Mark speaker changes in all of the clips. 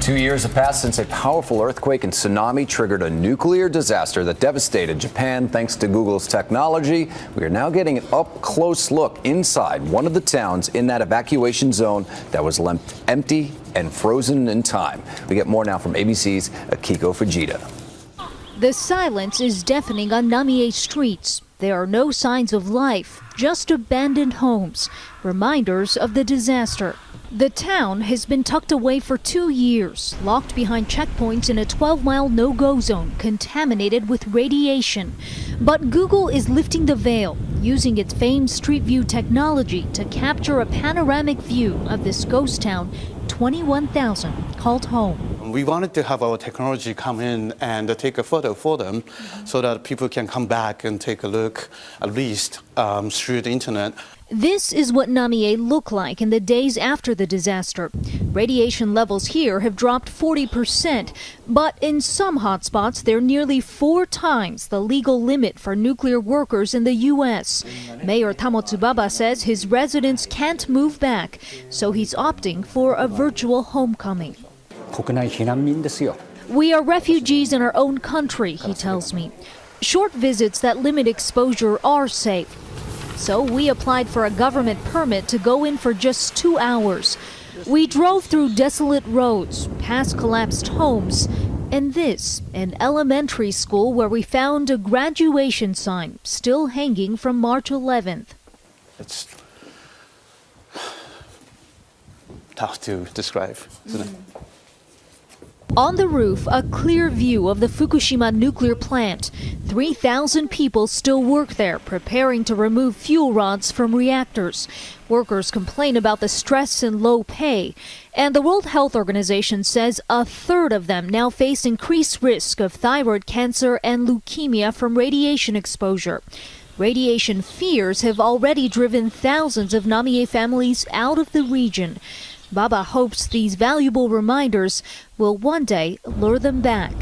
Speaker 1: 2 years have passed since a powerful earthquake and tsunami triggered a nuclear disaster that devastated Japan. Thanks to Google's technology, we are now getting an up-close look inside one of the towns in that evacuation zone that was left empty and frozen in time. We get more now from ABC's Akiko Fujita.
Speaker 2: The silence is deafening on Namie streets. There are no signs of life, just abandoned homes, reminders of the disaster. The town has been tucked away for 2 years, locked behind checkpoints in a 12-mile no-go zone contaminated with radiation. But Google is lifting the veil, using its famed Street View technology to capture a panoramic view of this ghost town 21,000 called home.
Speaker 3: We wanted to have our technology come in and take a photo for them so that people can come back and take a look, at least through the internet.
Speaker 2: This is what Namie looked like in the days after the disaster. Radiation levels here have dropped 40%, but in some hotspots, they're nearly 4 times the legal limit for nuclear workers in the U.S. Mayor Tamotsubaba says his residents can't move back, so he's opting for a virtual homecoming. We are refugees in our own country, he tells me. Short visits that limit exposure are safe. So we applied for a government permit to go in for just 2 hours. We drove through desolate roads, past collapsed homes, and this, an elementary school where we found a graduation sign still hanging from March 11th.
Speaker 3: It's tough to describe, isn't it?
Speaker 2: On the roof, a clear view of the Fukushima nuclear plant. 3,000 people still work there, preparing to remove fuel rods from reactors. Workers complain about the stress and low pay. And the World Health Organization says a third of them now face increased risk of thyroid cancer and leukemia from radiation exposure. Radiation fears have already driven thousands of Namie families out of the region. Baba hopes these valuable reminders will one day lure them back.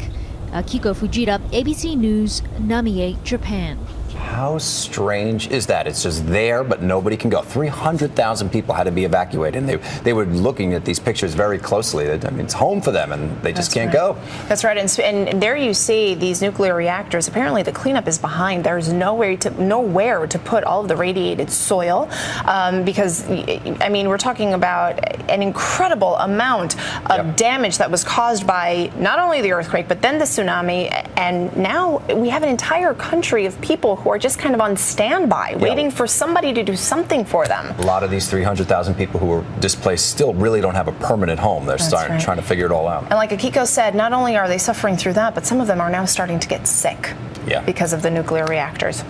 Speaker 2: Akiko Fujita, ABC News, Namie, Japan.
Speaker 1: How strange is that? It's just there, but nobody can go. 300,000 people had to be evacuated, and they were looking at these pictures very closely. I mean, it's home for them, and they just can't go.
Speaker 4: That's right, and there you see these nuclear reactors. Apparently, the cleanup is behind. There's nowhere to put all of the radiated soil, because I mean, we're talking about an incredible amount of damage that was caused by not only the earthquake, but then the tsunami, and now we have an entire country of people who are just kind of on standby, waiting for somebody to do something for them.
Speaker 1: A lot of these 300,000 people who were displaced still really don't have a permanent home. They're trying to figure it all out.
Speaker 4: And like Akiko said, not only are they suffering through that, but some of them are now starting to get sick because of the nuclear reactors.